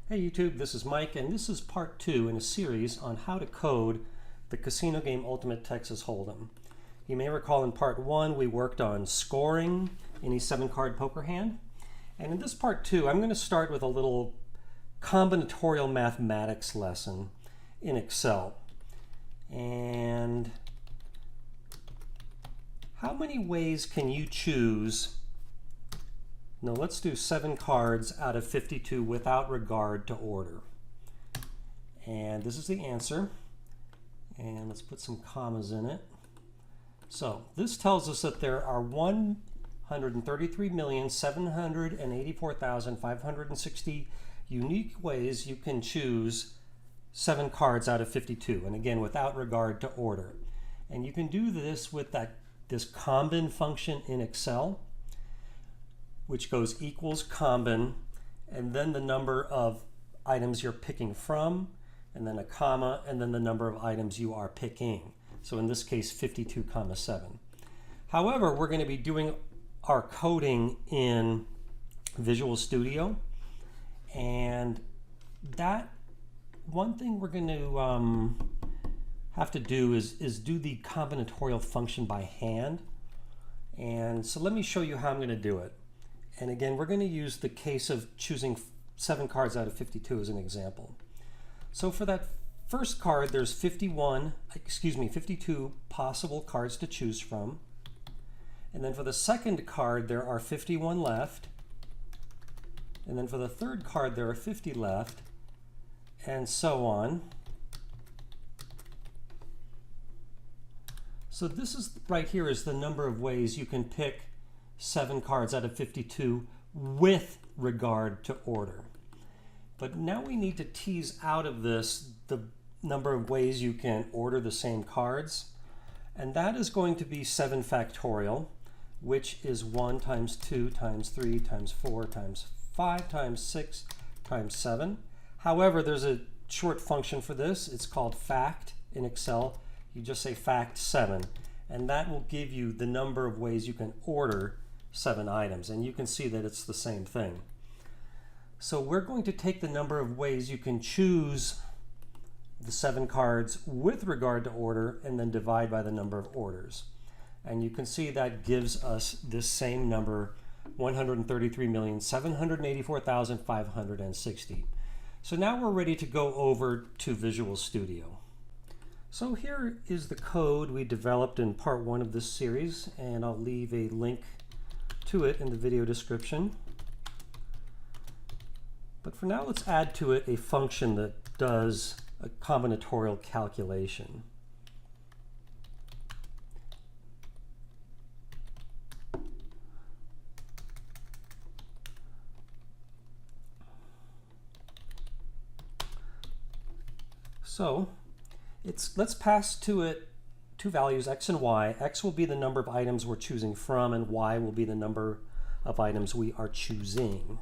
Hey YouTube, this is Mike, and this is part 2 in a series on how to code the casino game Ultimate Texas Hold'em. You may recall in part 1 we worked on scoring any 7-card poker hand, and in this part 2 I'm going to start with a little combinatorial mathematics lesson in Excel. And how many ways can you choose? No, let's do 7 cards out of 52 without regard to order. And this is the answer. And let's put some commas in it. So this tells us that there are 133,784,560 unique ways you can choose 7 cards out of 52. And again, without regard to order. And you can do this with this combin function in Excel, which goes equals combin, and then the number of items you're picking from, and then a comma, and then the number of items you are picking. So in this case, 52, 7. However, we're going to be doing our coding in Visual Studio, and that one thing we're going to have to do is do the combinatorial function by hand. And so let me show you how I'm going to do it. And again, we're going to use the case of choosing 7 cards out of 52 as an example. So for that first card, there's 52 possible cards to choose from. And then for the second card, there are 51 left. And then for the third card, there are 50 left, and so on. So this is right here is the number of ways you can pick 7 cards out of 52 with regard to order. But now we need to tease out of this the number of ways you can order the same cards, and that is going to be 7 factorial, which is 1 times 2 times 3 times 4 times 5 times 6 times 7. However, there's a short function for this. It's called fact in Excel. You just say fact 7, and that will give you the number of ways you can order 7 items, and you can see that it's the same thing. So we're going to take the number of ways you can choose the 7 cards with regard to order and then divide by the number of orders. And you can see that gives us this same number, 133,784,560. So now we're ready to go over to Visual Studio. So here is the code we developed in part 1 of this series, and I'll leave a link to it in the video description. But for now, let's add to it a function that does a combinatorial calculation. So let's pass to it 2 values, x and y. X will be the number of items we're choosing from, and y will be the number of items we are choosing.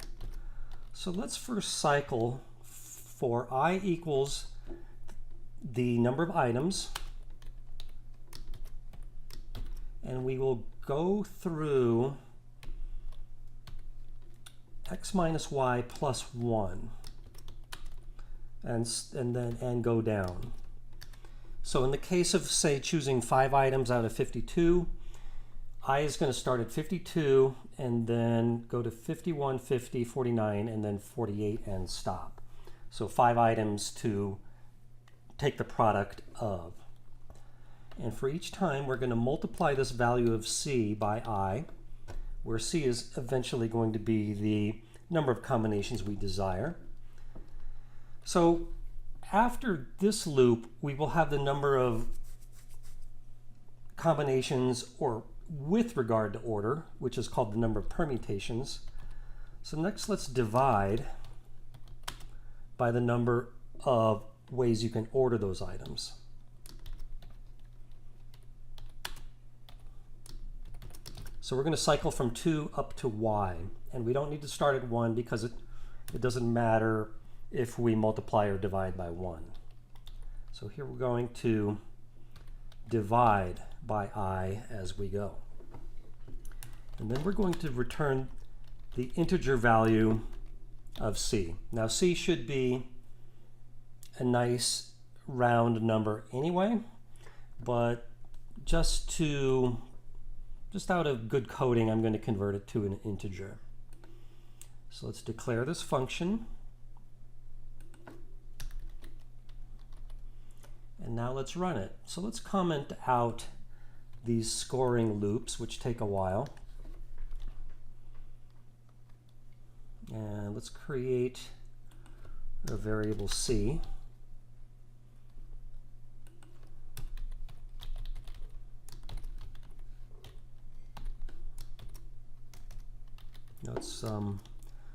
So let's first cycle for I equals the number of items, and we will go through x minus y plus 1 and go down. So in the case of, say, choosing 5 items out of 52, I is going to start at 52 and then go to 51, 50, 49, and then 48 and stop. So 5 items to take the product of. And for each time, we're going to multiply this value of c by I, where c is eventually going to be the number of combinations we desire. So after this loop, we will have the number of combinations or with regard to order, which is called the number of permutations. So next, let's divide by the number of ways you can order those items. So we're going to cycle from 2 up to y, and we don't need to start at 1 because it doesn't matter if we multiply or divide by 1. So here we're going to divide by I as we go. And then we're going to return the integer value of C. Now C should be a nice round number anyway, but just out of good coding, I'm going to convert it to an integer. So let's declare this function. And now let's run it. So let's comment out these scoring loops, which take a while. And let's create a variable C.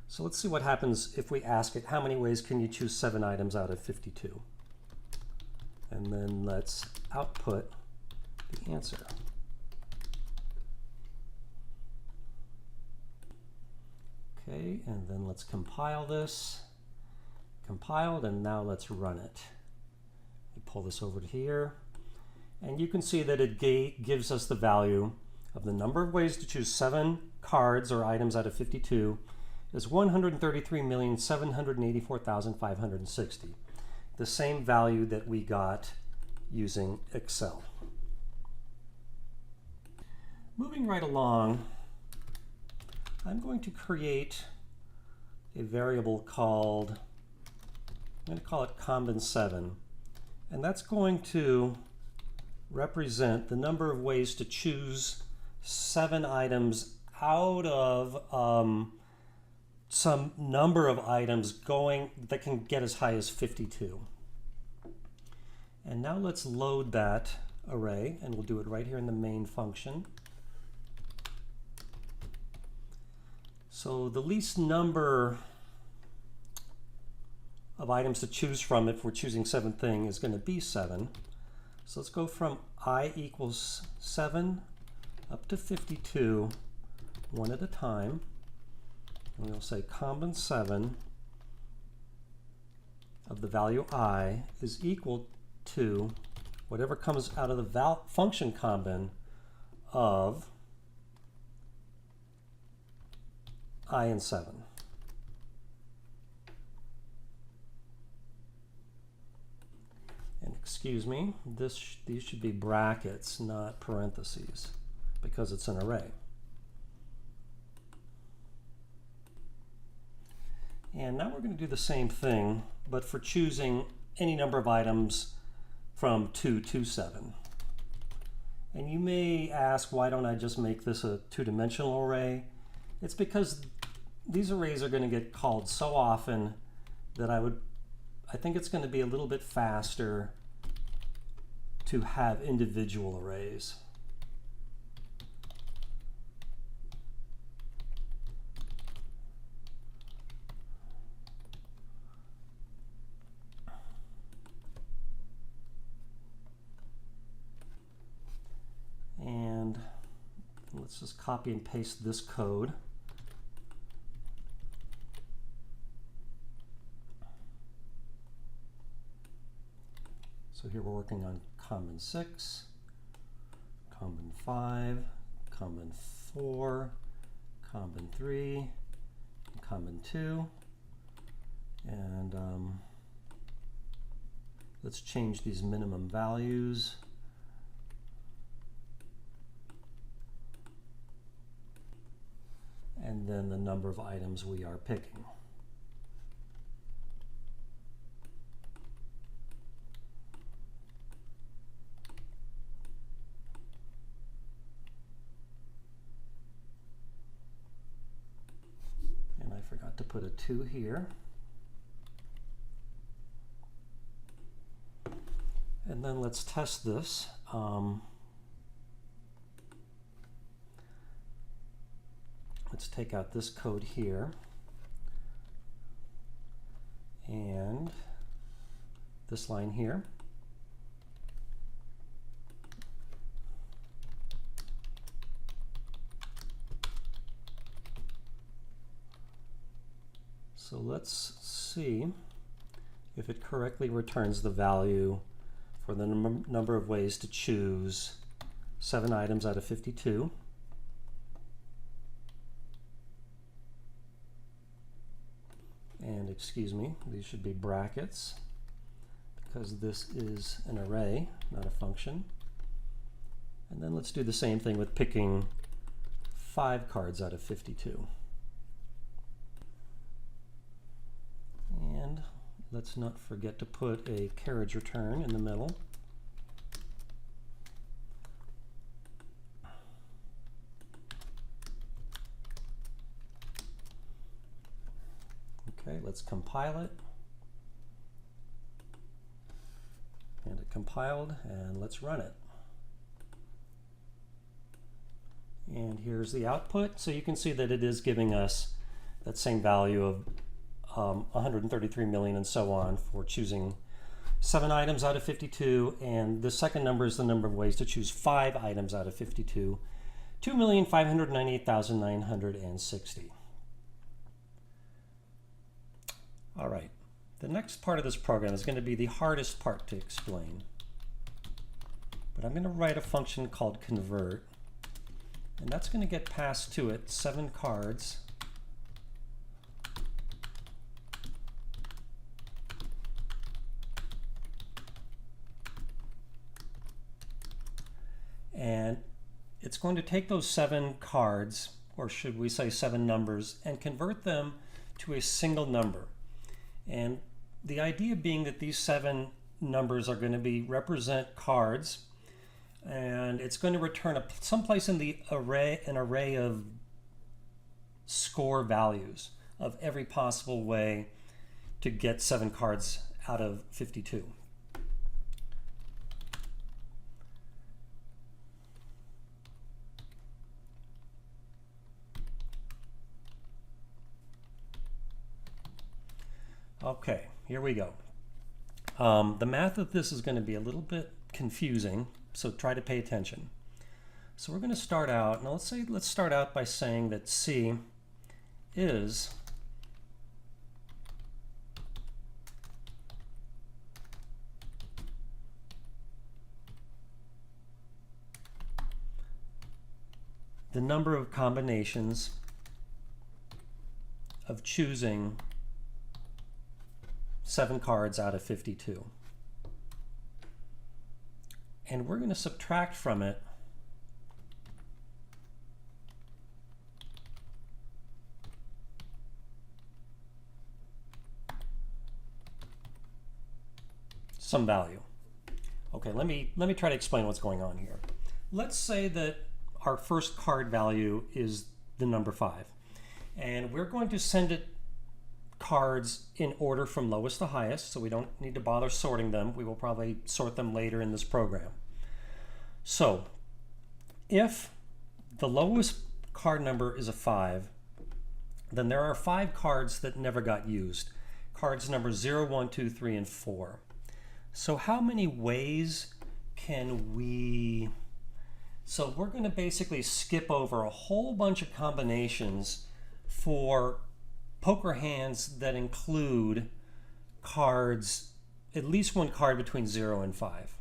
So let's see what happens if we ask it, how many ways can you choose 7 items out of 52? And then let's output the answer. Okay, and then let's compile this. Compiled, and now let's run it. We pull this over to here, and you can see that it gives us the value of the number of ways to choose 7 cards or items out of 52 is 133,784,560. The same value that we got using Excel. Moving right along, I'm going to create a variable called, I'm going to call it Combin7, and that's going to represent the number of ways to choose 7 items out of some number of items that can get as high as 52. And now let's load that array, and we'll do it right here in the main function. So the least number of items to choose from if we're choosing 7 things is going to be 7. So let's go from I equals 7 up to 52, one at a time. And we'll say Combin7 of the value I is equal to whatever comes out of the function combin of I and 7. And excuse me, these should be brackets, not parentheses, because it's an array. And now we're going to do the same thing, but for choosing any number of items from 2 to 7. And you may ask, why don't I just make this a 2-dimensional array? It's because these arrays are going to get called so often that I think it's going to be a little bit faster to have individual arrays. And let's just copy and paste this code. So here we're working on Combin6, Combin5, Combin4, Combin3, Combin2, and let's change these minimum values. And then the number of items we are picking. And I forgot to put a 2 here. And then let's test this. Let's take out this code here and this line here. So let's see if it correctly returns the value for the number of ways to choose 7 items out of 52. excuse me, these should be brackets because this is an array, not a function. And then let's do the same thing with picking 5 cards out of 52. And let's not forget to put a carriage return in the middle. Okay, let's compile it. And it compiled, and let's run it. And here's the output. So you can see that it is giving us that same value of 133 million and so on for choosing 7 items out of 52. And the second number is the number of ways to choose 5 items out of 52. 2,598,960. All right, the next part of this program is going to be the hardest part to explain. But I'm going to write a function called convert, and that's going to get passed to it 7 cards and it's going to take those 7 cards, or should we say 7 numbers, and convert them to a single number. And the idea being that these 7 numbers are going to represent cards, and it's going to return someplace in the array an array of score values of every possible way to get 7 cards out of 52. Okay, here we go. The math of this is going to be a little bit confusing, so try to pay attention. So we're going to start out, now let's start out by saying that C is the number of combinations of choosing 7 cards out of 52. And we're going to subtract from it some value. Okay, let me try to explain what's going on here. Let's say that our first card value is the number 5, and we're going to send it cards in order from lowest to highest, so we don't need to bother sorting them. We will probably sort them later in this program. So if the lowest card number is a 5, then there are 5 cards that never got used. Cards number 0, 1, 2, 3, and 4. So how many ways can we... So we're going to basically skip over a whole bunch of combinations for poker hands that include cards, at least 1 card between 0 and 5.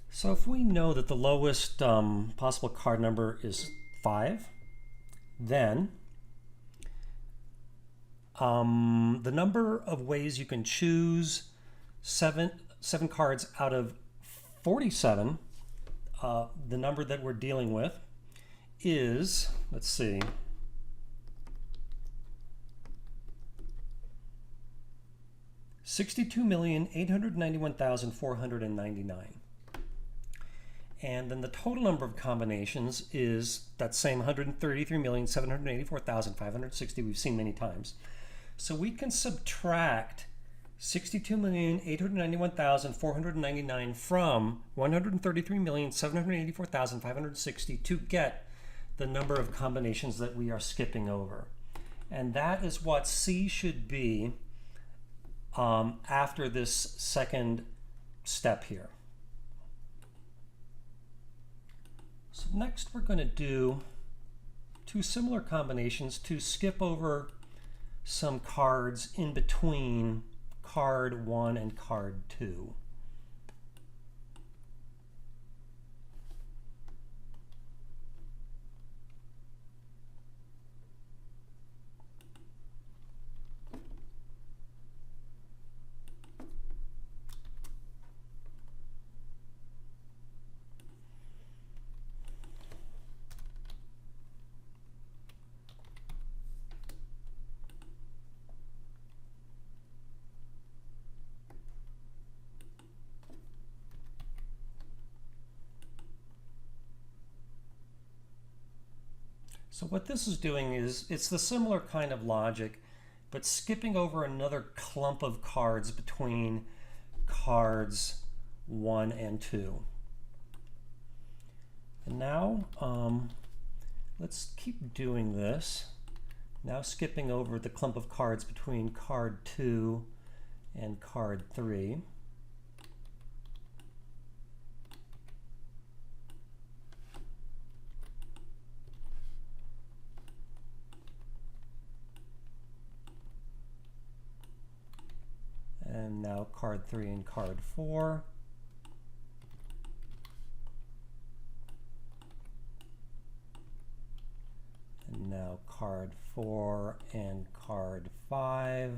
So if we know that the lowest possible card number is 5, then the number of ways you can choose 7 cards out of 47, the number that we're dealing with is, let's see, 62,891,499. And then the total number of combinations is that same 133,784,560 we've seen many times. So we can subtract 62,891,499 from 133,784,560 to get the number of combinations that we are skipping over. And that is what C should be after this second step here. So next we're going to do 2 similar combinations to skip over some cards in between card 1 and card 2. So what this is doing is, it's the similar kind of logic, but skipping over another clump of cards between cards 1 and 2. And now, let's keep doing this. Now skipping over the clump of cards between card 2 and card 3. And now card 3 and card 4. And now card 4 and card 5.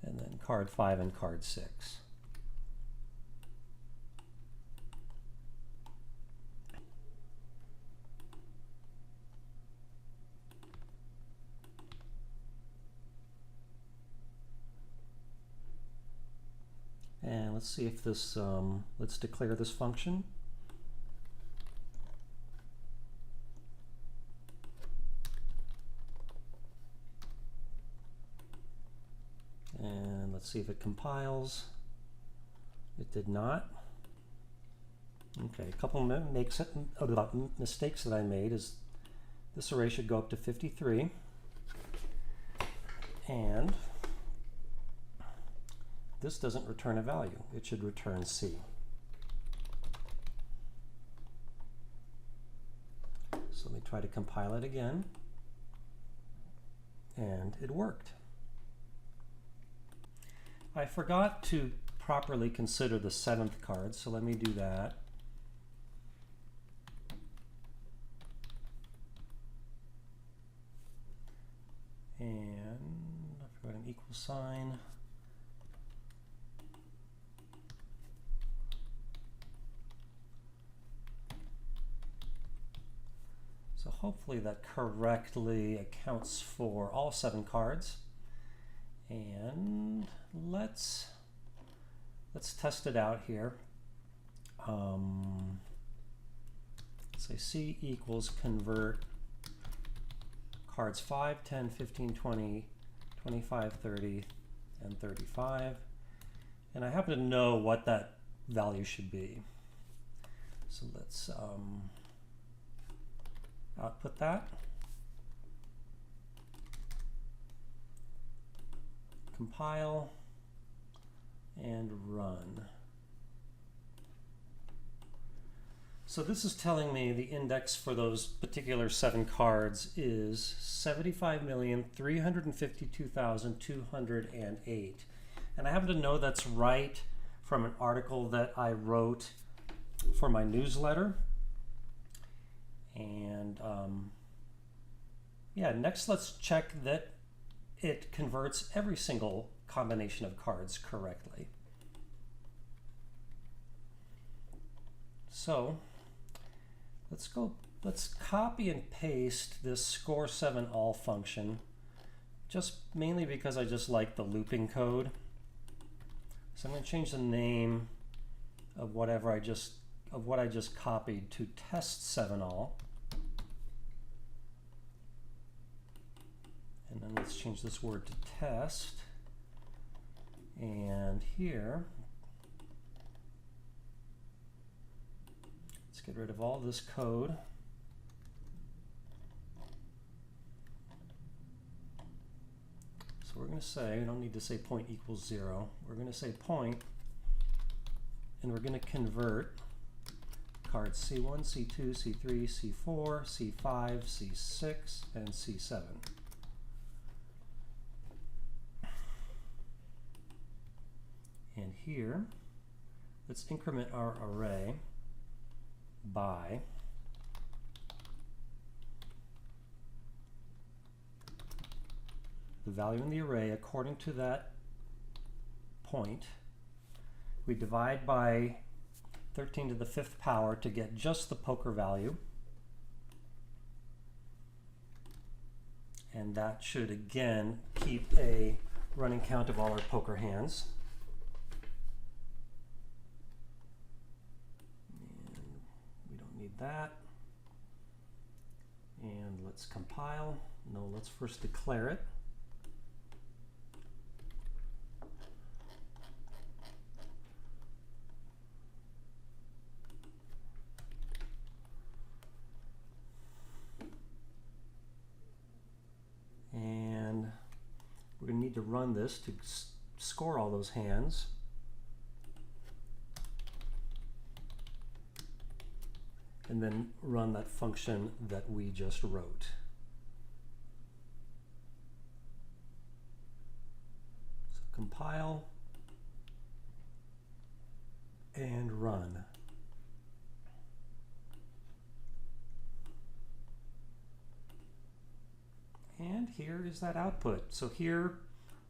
And then card 5 and card 6. And let's see if this, let's declare this function. And let's see if it compiles. It did not. Okay, a couple mistakes that I made is this array should go up to 53. And this doesn't return a value. It should return C. So let me try to compile it again. And it worked. I forgot to properly consider the 7th card, so let me do that. And I forgot an equal sign. So hopefully that correctly accounts for all 7 cards. And let's test it out here. Say C equals convert cards 5, 10, 15, 20, 25, 30, and 35. And I happen to know what that value should be. So let's output that. Compile and run. So this is telling me the index for those particular 7 cards is 75,352,208. And I happen to know that's right from an article that I wrote for my newsletter. And yeah, next let's check that it converts every single combination of cards correctly. So let's copy and paste this score 7 all function, just mainly because I just like the looping code. So I'm going to change the name of what I just copied to test 7 all. And then let's change this word to test. And here, let's get rid of all this code. So we're going to say, we don't need to say point equals 0. We're going to say point, and we're going to convert cards C1, C2, C3, C4, C5, C6, and C7. And here, let's increment our array by the value in the array according to that point. We divide by 13 to the 5th power to get just the poker value. And that should again keep a running count of all our poker hands. And we don't need that. And let's compile. No, let's first declare it. And we're going to need to run this to score all those hands. And then run that function that we just wrote. So compile and run. And here is that output. So here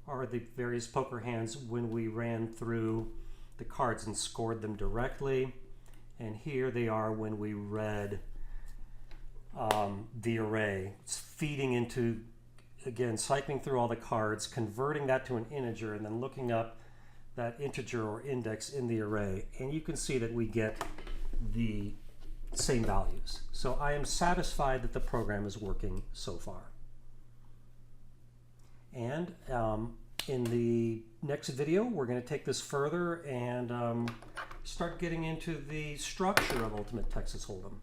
are the various poker hands when we ran through the cards and scored them directly. And here they are when we read the array. It's feeding into, again, cycling through all the cards, converting that to an integer, and then looking up that integer or index in the array. And you can see that we get the same values. So I am satisfied that the program is working so far. And in the next video, we're going to take this further and start getting into the structure of Ultimate Texas Hold'em.